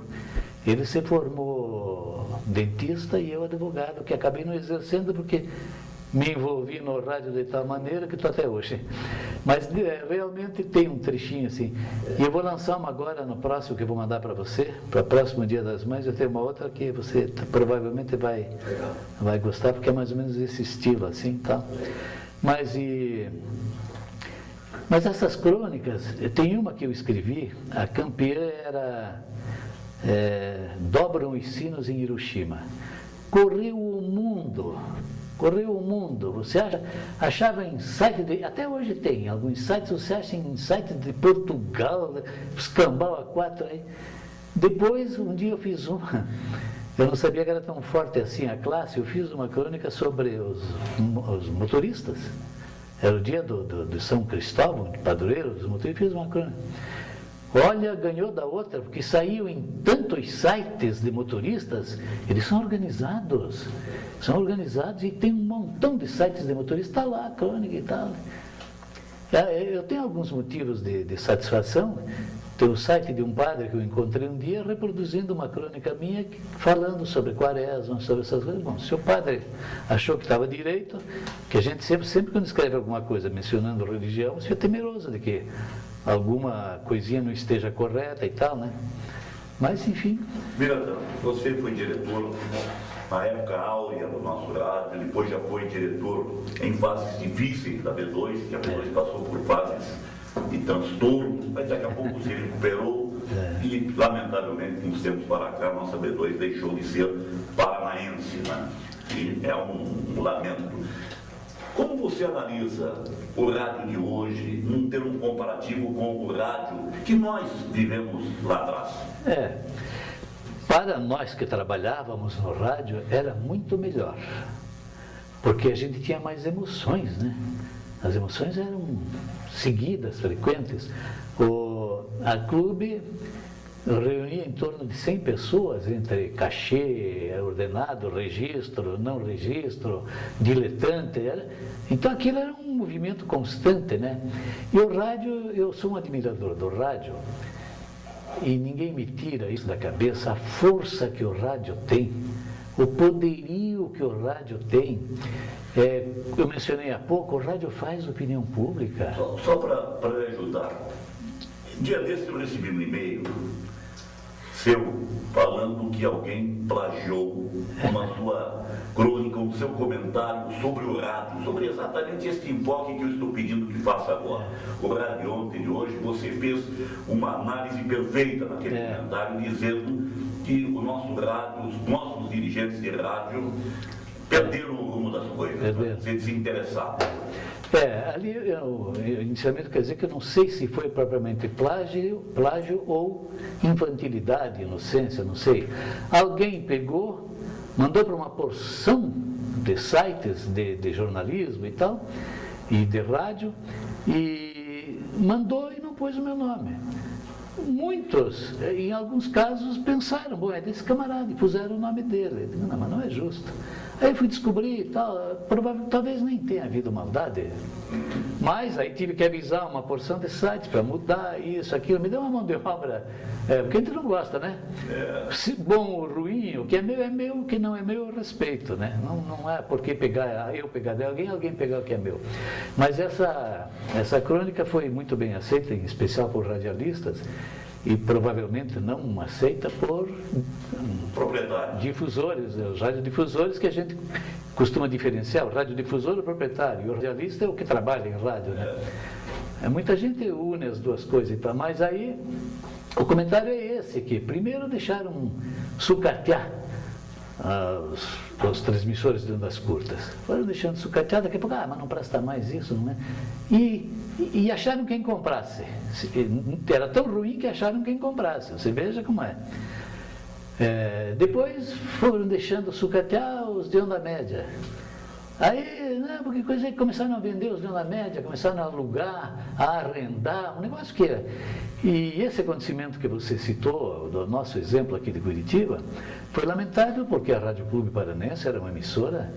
Ele se formou dentista e eu advogado, que acabei não exercendo porque me envolvi no rádio de tal maneira que estou até hoje. Mas realmente tem um trechinho assim. E eu vou lançar uma agora no próximo que eu vou mandar para você, para o próximo Dia das Mães. Eu tenho uma outra que você provavelmente vai gostar, porque é mais ou menos esse estilo assim, tá? Mas essas crônicas, tem uma que eu escrevi, a campeã era Dobram os Sinos em Hiroshima. Correu o mundo. Você achava em site, até hoje tem alguns sites, você acha em site de Portugal, escambau A4 aí. Depois, um dia eu fiz uma, eu não sabia que era tão forte assim a classe, eu fiz uma crônica sobre os motoristas. Era o dia do São Cristóvão, de padroeiro dos motoristas, fiz uma crônica. Olha, ganhou da outra, porque saiu em tantos sites de motoristas, eles são organizados e tem um montão de sites de motoristas, está lá a crônica e tal. Eu tenho alguns motivos de satisfação. Tem o site de um padre que eu encontrei um dia reproduzindo uma crônica minha falando sobre Quaresma, sobre essas coisas. Bom, se o padre achou que estava direito, que a gente sempre quando escreve alguma coisa mencionando religião, você é temeroso de que alguma coisinha não esteja correta e tal, né? Mas, enfim. Miranda, você foi diretor na época áurea do nosso rádio, depois já foi diretor em fases difíceis da B2, que a B2 passou por fases de transtorno, mas daqui a pouco se recuperou e, lamentavelmente, uns tempos para cá, a nossa B2 deixou de ser paranaense, né? E é um lamento. Como você analisa o rádio de hoje, num termo comparativo com o rádio que nós vivemos lá atrás? Para nós que trabalhávamos no rádio, era muito melhor, porque a gente tinha mais emoções, né? As emoções eram seguidas, frequentes. A clube reunia em torno de 100 pessoas, entre cachê, ordenado, registro, não registro, diletante. Então aquilo era um movimento constante, né? E o rádio, eu sou um admirador do rádio, e ninguém me tira isso da cabeça, a força que o rádio tem, o poderio que o rádio tem. Eu mencionei há pouco, o rádio faz opinião pública. Só para ajudar. Dia desse eu recebi um e-mail seu falando que alguém plagiou uma sua crônica, um seu comentário sobre o rádio, sobre exatamente este enfoque que eu estou pedindo que faça agora. O rádio ontem e hoje, você fez uma análise perfeita naquele comentário, dizendo que o nosso rádio, os nossos dirigentes de rádio perderam o rumo das coisas, se desinteressaram. Ali inicialmente quer dizer que eu não sei se foi propriamente plágio ou infantilidade, inocência, não sei. Alguém pegou, mandou para uma porção de sites de jornalismo e tal, e de rádio, e mandou e não pôs o meu nome. Muitos, em alguns casos, pensaram, bom, é desse camarada, e puseram o nome dele. Não, mas não é justo. Aí fui descobrir e tal, talvez nem tenha havido maldade, mas aí tive que avisar uma porção de sites para mudar isso, aquilo, me deu uma mão de obra, porque a gente não gosta, né? Se bom ou ruim, o que é meu, o que não é meu, eu respeito, né? Não é porque eu pegar de alguém pegar o que é meu. Mas essa crônica foi muito bem aceita, em especial por radialistas, e provavelmente não aceita por Proprietário. difusores, os radiodifusores que a gente costuma diferenciar. O radiodifusor é o proprietário e o radialista é o que trabalha em rádio, né? Muita gente une as duas coisas, mas aí o comentário é esse, que primeiro deixaram sucatear os transmissores de ondas curtas. Foram deixando sucatear, daqui a pouco, mas não presta mais isso, não é? E acharam quem comprasse. Era tão ruim que acharam quem comprasse. Você veja como é. Depois foram deixando sucatear os de onda média. Aí, porque começaram a vender os de onda média, começaram a alugar, a arrendar, um negócio que é. E esse acontecimento que você citou, do nosso exemplo aqui de Curitiba, foi lamentável porque a Rádio Clube Paranaense era uma emissora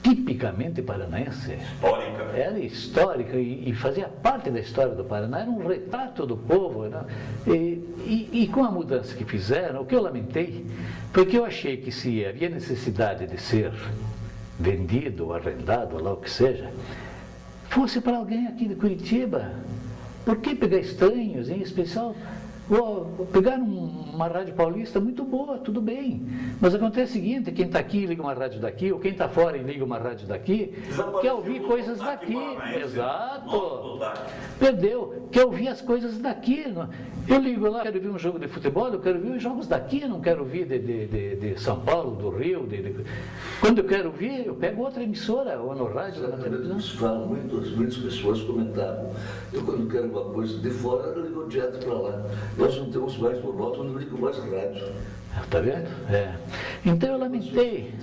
tipicamente paranaense. Histórica. Era histórica e fazia parte da história do Paraná, era um retrato do povo. Né? E com a mudança que fizeram, o que eu lamentei foi que eu achei que se havia necessidade de ser vendido, arrendado, lá o que seja, fosse para alguém aqui de Curitiba. Por que pegar estranhos, em especial? Pegar uma rádio paulista muito boa, tudo bem. Mas acontece o seguinte, quem está aqui liga uma rádio daqui, ou quem está fora e liga uma rádio daqui, quer ouvir coisas daqui. Exato. Perdeu. Quer ouvir as coisas daqui. Eu ligo lá, quero ver um jogo de futebol, eu quero ver os jogos daqui, eu não quero ouvir de São Paulo, do Rio. Quando eu quero ouvir, eu pego outra emissora, ou no rádio, ou na televisão. Muitas pessoas comentavam. Eu, quando quero uma coisa de fora, eu ligo direto para lá. Nós não temos mais monótono, não ligo mais rádio. Está vendo? Então eu lamentei.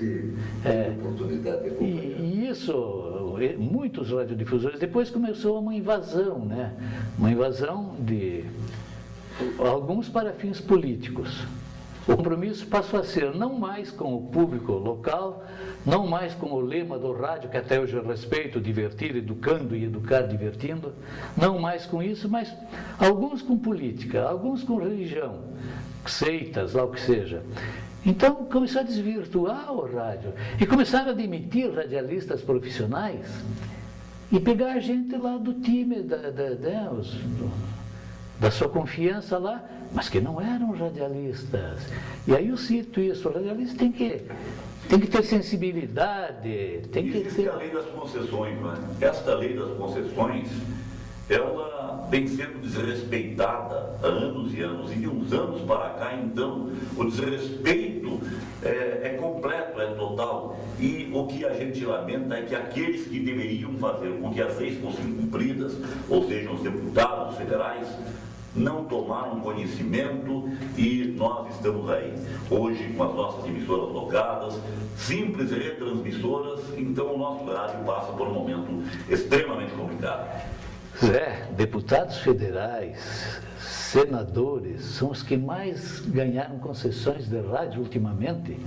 Oportunidade de e isso, muitos radiodifusores, depois começou uma invasão, né? Uma invasão de alguns para fins políticos. O compromisso passou a ser não mais com o público local, não mais com o lema do rádio, que até hoje eu respeito, divertir, educando e educar divertindo, não mais com isso, mas alguns com política, alguns com religião, seitas, lá o que seja. Então começou a desvirtuar o rádio e começaram a demitir radialistas profissionais e pegar a gente lá do time, da sua confiança lá, mas que não eram radialistas. E aí eu cito isso, o radialista tem que ter sensibilidade, tem que Existe ter... a lei das concessões, não é? Esta lei das concessões, ela vem sendo desrespeitada há anos e anos, e de uns anos para cá, então, o desrespeito é completo, é total. E o que a gente lamenta é que aqueles que deveriam fazer com que as leis fossem cumpridas, ou seja, os deputados federais, não tomaram conhecimento e nós estamos aí, hoje com as nossas emissoras locadas, simples retransmissoras, então o nosso rádio passa por um momento extremamente complicado. Deputados federais, senadores, são os que mais ganharam concessões de rádio ultimamente.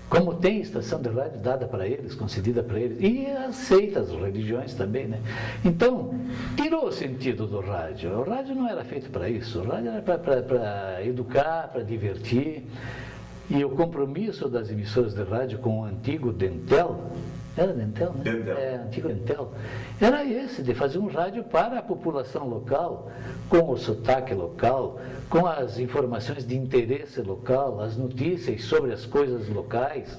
Como tem estação de rádio dada para eles, concedida para eles, e aceita as religiões também, né? Então, tirou o sentido do rádio. O rádio não era feito para isso, o rádio era para educar, para divertir. E o compromisso das emissoras de rádio com o antigo Dentel, era Dentel, né? Dentel. Antigo Dentel, era esse, de fazer um rádio para a população local, com o sotaque local, com as informações de interesse local, as notícias sobre as coisas locais.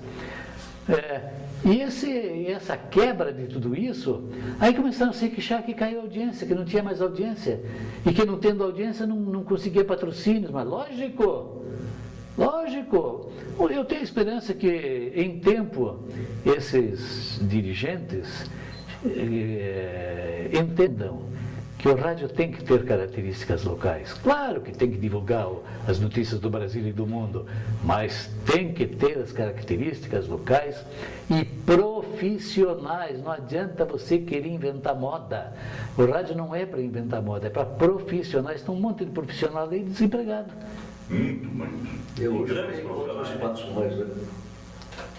E essa quebra de tudo isso, aí começaram a se queixar que caiu a audiência, que não tinha mais audiência, e que não tendo audiência não conseguia patrocínios, mas lógico, eu tenho esperança que em tempo esses dirigentes entendam que o rádio tem que ter características locais. Claro que tem que divulgar as notícias do Brasil e do mundo, mas tem que ter as características locais e profissionais. Não adianta você querer inventar moda. O rádio não é para inventar moda, é para profissionais. Tem um monte de profissional aí desempregado. Muito. Eu hoje nem encontro espaço mais, né?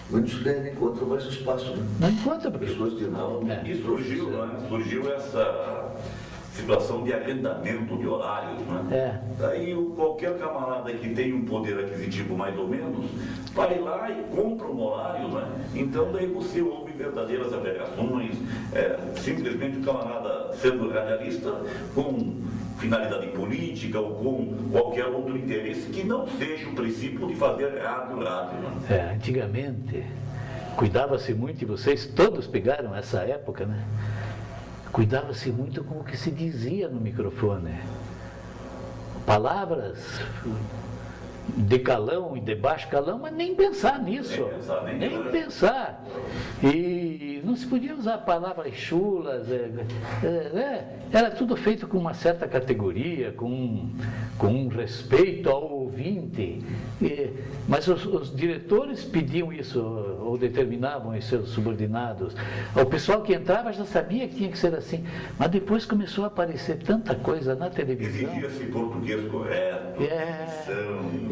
Muitos nem encontram mais espaço, né? Não encontra, porque... Pessoas de nome. E surgiu situação de arrendamento de horários, né? Daí qualquer camarada que tem um poder aquisitivo mais ou menos, vai lá e compra um horário, né? Então daí você ouve verdadeiras aberrações, simplesmente o camarada sendo radialista com finalidade política ou com qualquer outro interesse que não seja o princípio de fazer rádio, né? Antigamente, cuidava-se muito, e vocês todos pegaram essa época, né? Cuidava-se muito com o que se dizia no microfone. Palavras de calão e de baixo calão, mas nem pensar nisso. Nem pensar. E não se podia usar palavras chulas. Era tudo feito com uma certa categoria, com um respeito ao ouvinte. Mas os diretores pediam isso, ou determinavam em seus subordinados. O pessoal que entrava já sabia que tinha que ser assim. Mas depois começou a aparecer tanta coisa na televisão. Exigia-se português correto,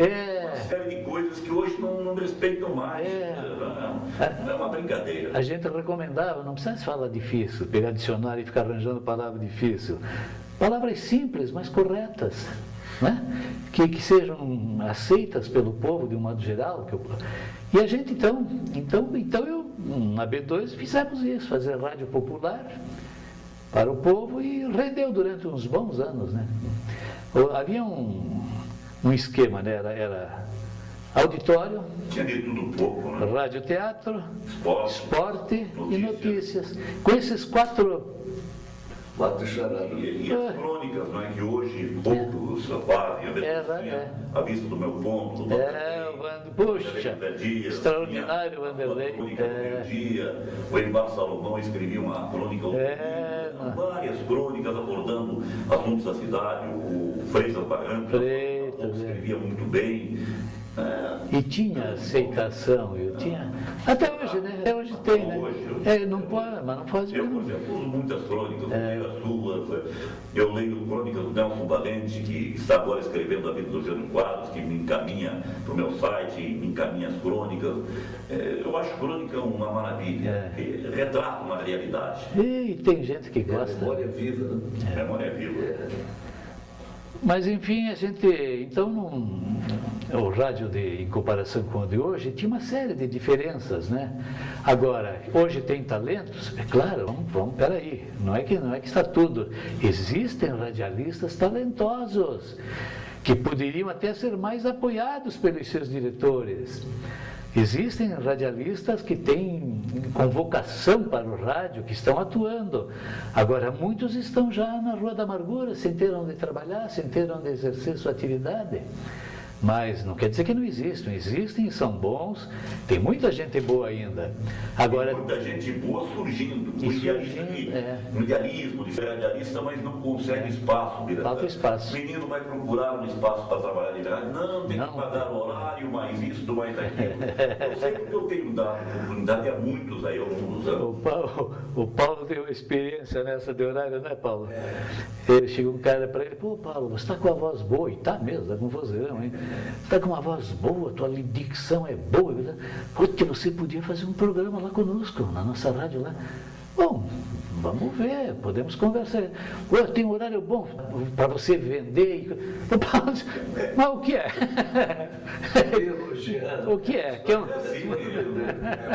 uma série de coisas que hoje não respeitam mais. É uma brincadeira. A gente recomendava, não precisa falar difícil, pegar dicionário e ficar arranjando palavra difícil. Palavras simples, mas corretas, né? Que sejam aceitas pelo povo de um modo geral. E a gente então eu, na B2, fizemos isso, fazer rádio popular para o povo, e rendeu durante uns bons anos, né? Havia um esquema, né? Era auditório, tinha de tudo um pouco, né? Radioteatro, esporte e notícias. Com esses quatro charadas. E as crônicas, não é? Que hoje poucos fazem, a vista do meu ponto, puxa, extraordinário Vanderlei. O Edivaldo Salomão escrevia uma crônica, várias crônicas abordando assuntos da cidade, o Freitas Barranco escrevia muito bem. E tinha aceitação, até hoje, né? Até hoje tem, né? Não pode, mas não faz eu, por exemplo, uso muitas crônicas, leio as suas, eu leio crônicas do Nelson Valente, que está agora escrevendo a vida do Jânio Quadros, que me encaminha para o meu site, me encaminha as crônicas. Eu acho crônica uma maravilha, que retrata uma realidade. E tem gente que gosta. Memória viva, né? Memória viva. Mas enfim, a gente, então, o rádio em comparação com o de hoje, tinha uma série de diferenças, né? Agora, hoje tem talentos? É claro, peraí, não é que está tudo. Existem radialistas talentosos, que poderiam até ser mais apoiados pelos seus diretores. Existem radialistas que têm convocação para o rádio, que estão atuando. Agora, muitos estão já na Rua da Amargura, sem ter onde trabalhar, sem ter onde exercer sua atividade. Mas não quer dizer que não existem e são bons, tem muita gente boa ainda. Agora, tem muita gente boa surgindo, um idealismo de ser radialista, mas não consegue espaço. Falta espaço. O menino vai procurar um espaço para trabalhar de verdade, não, tem que pagar o horário, mais isso, mais aquilo. Eu sei porque eu tenho dado oportunidade a muitos aí ao longo dos anos. O Paulo deu experiência nessa de horário, né, Paulo? Chegou um cara para ele, pô, Paulo, você está com a voz boa, e tá mesmo, está com vozeirão, hein? Está com uma voz boa, tua dicção é boa. Porque você podia fazer um programa lá conosco, na nossa rádio lá. Bom, vamos ver, podemos conversar. Tem um horário bom para você vender. Mas o que é? O que é?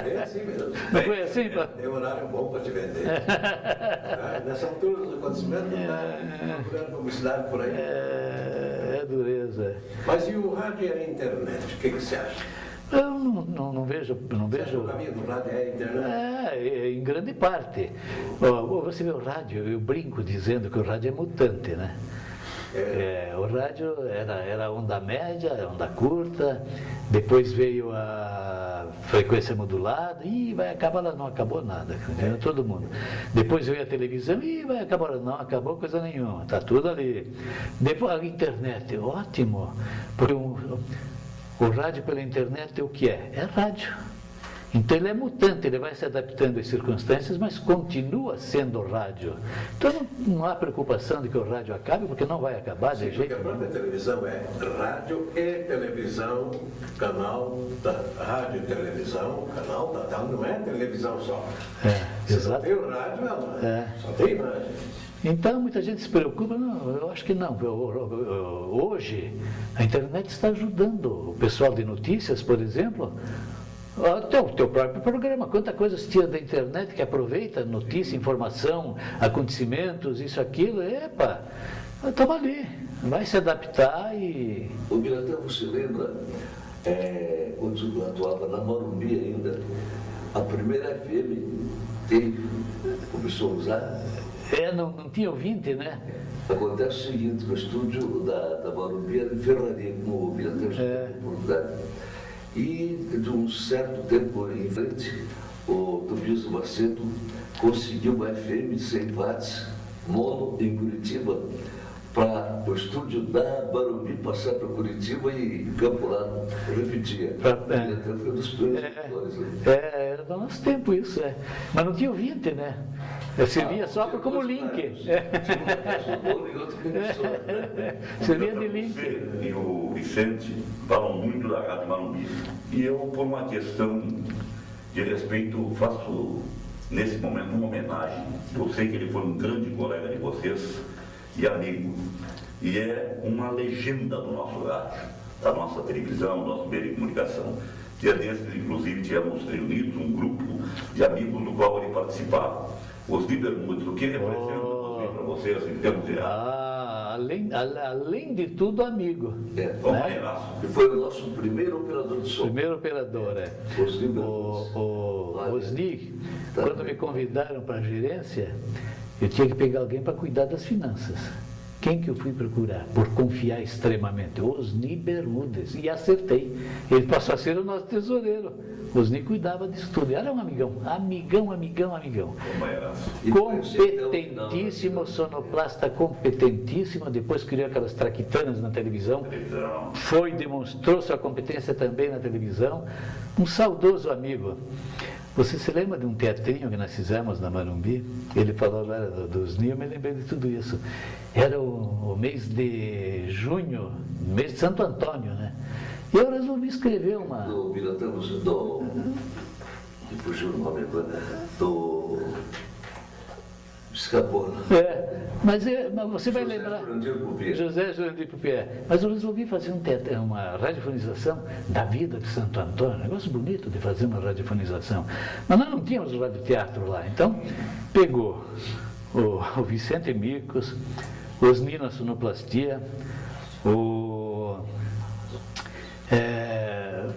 É assim mesmo. Não foi assim, Paulo? Tem horário bom para te vender. Nessa altura dos acontecimentos, não está procurando publicidade por aí. É dureza. Mas e o rádio e a internet? O que você acha? Eu não vejo. O caminho do rádio é a internet? Em grande parte. Você vê o rádio, eu brinco dizendo que o rádio é mutante, né? O rádio era onda média, onda curta, depois veio a frequência modulada, e vai acabar lá, não acabou nada, todo mundo. Depois veio a televisão, e vai acabar, não acabou coisa nenhuma, está tudo ali. Depois a internet, ótimo, porque o rádio pela internet é o que é? É rádio. Então ele é mutante, ele vai se adaptando às circunstâncias, mas continua sendo rádio. Então não há preocupação de que o rádio acabe, porque não vai acabar de jeito nenhum. Porque a própria televisão é rádio e televisão, canal da rádio e televisão, canal da não é televisão só. Exato. Só tem o rádio, só tem rádio. Então, muita gente se preocupa, não, eu acho que não. Hoje, a internet está ajudando. O pessoal de notícias, por exemplo, até o teu próprio programa, quanta coisa se tira da internet que aproveita notícia, informação, acontecimentos, isso, aquilo, estamos ali, vai se adaptar e... O Biratã, você lembra, quando eu atuava na Morumbi ainda, a primeira FM começou a usar? Não tinha ouvinte, né? Acontece o seguinte, o estúdio da Morumbi era em Ferraria, como o Biratã já teve oportunidade. E de um certo tempo em frente, o Tobias Macedo conseguiu uma FM de 100 watts, mono, em Curitiba, para o estúdio da Morumbi passar para Curitiba e Campo Largo repetia. Ele até foi um dos primeiros editores. Era do nosso tempo isso, Mas não tinha ouvinte, né? Servia só como link. Servia de link. Você e o Vicente falam muito da Rádio Morumbi. E eu, por uma questão de respeito, faço nesse momento uma homenagem. Eu sei que ele foi um grande colega de vocês e amigo. E é uma legenda do nosso rádio, da nossa televisão, do nosso meio de comunicação. Dia desses, inclusive, tínhamos reunidos um grupo de amigos do qual ele participava. Osni Bermudes, o que representa Osni para vocês em termos de rádio? Além de tudo, amigo. Né? E foi o nosso primeiro operador de som. Primeiro operador, Osni Bermudes. Osni, quando me convidaram para a gerência, eu tinha que pegar alguém para cuidar das finanças. Quem que eu fui procurar? Por confiar extremamente. Osni Bermudes. E acertei. Ele passou a ser o nosso tesoureiro. Osni cuidava disso tudo. Era um amigão. Amigão. Competentíssimo, sonoplasta competentíssimo. Depois criou aquelas traquitanas na televisão. Demonstrou sua competência também na televisão. Um saudoso amigo. Você se lembra de um teatrinho que nós fizemos na Morumbi? Ele falou agora dos Osni, eu me lembrei de tudo isso. Era o mês de junho, mês de Santo Antônio, né? E eu resolvi escrever uma... Do Biratã, me fugiu o nome agora, escapou. Mas você vai lembrar. José Jurandir Pupié. Mas eu resolvi fazer uma radiofonização da vida de Santo Antônio. Negócio bonito de fazer uma radiofonização. Mas nós não tínhamos radioteatro lá. Então, pegou o Vicente Micos, Osni na sonoplastia,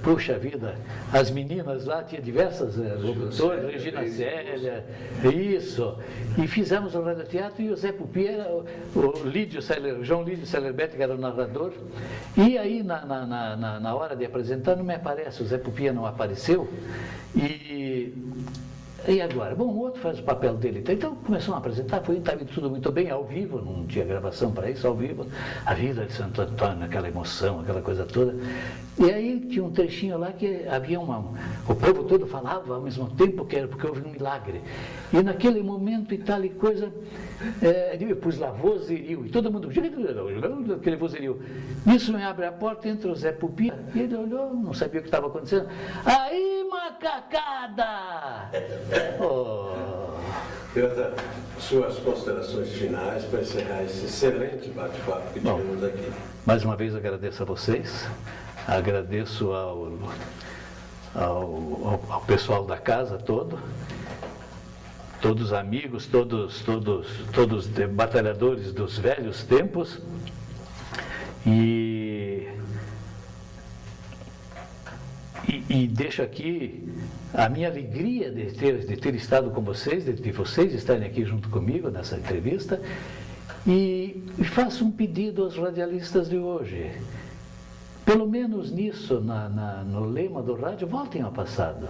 puxa vida, as meninas lá, tinha diversas locutores, Regina Célia, isso, e fizemos o radioteatro e o Zé Pupi era João Lídio Celerbetti, que era o narrador, e aí na hora de apresentar não me aparece, o Zé Pupi não apareceu, e agora? Bom, o outro faz o papel dele. Então começou a apresentar, estava tudo muito bem, ao vivo, não tinha gravação para isso, ao vivo. A vida de Santo Antônio, aquela emoção, aquela coisa toda. E aí tinha um trechinho lá que havia o povo todo falava ao mesmo tempo, porque houve um milagre. E naquele momento e tal e coisa, eu pus lá vozerio, e todo mundo, aquele vozerio. Nisso me abre a porta, entra o Zé Pupi, e ele olhou, não sabia o que estava acontecendo. Aí, macacada! Biratã, suas considerações finais para encerrar esse excelente bate-papo que tivemos aqui. Mais uma vez agradeço a vocês, agradeço ao pessoal da casa todo, todos os amigos, todos batalhadores dos velhos tempos, e deixo aqui a minha alegria de ter estado com vocês, de vocês estarem aqui junto comigo nessa entrevista, e faço um pedido aos radialistas de hoje. Pelo menos nisso, no lema do rádio, voltem ao passado.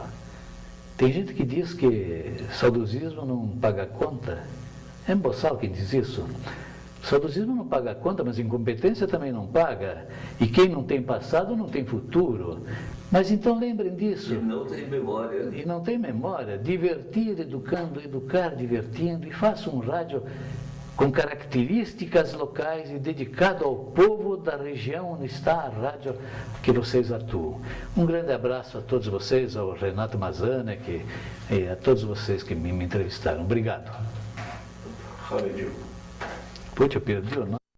Tem gente que diz que saudosismo não paga conta. É Bossal quem diz isso. Saudosismo não paga conta, mas incompetência também não paga. E quem não tem passado não tem futuro. Mas então lembrem disso. E não tem memória. E não tem memória. Divertir, educando, educar, divertindo. E faça um rádio com características locais e dedicado ao povo da região onde está a rádio que vocês atuam. Um grande abraço a todos vocês, ao Renato Mazanek e a todos vocês que me entrevistaram. Obrigado. Putz, eu perdi o nome.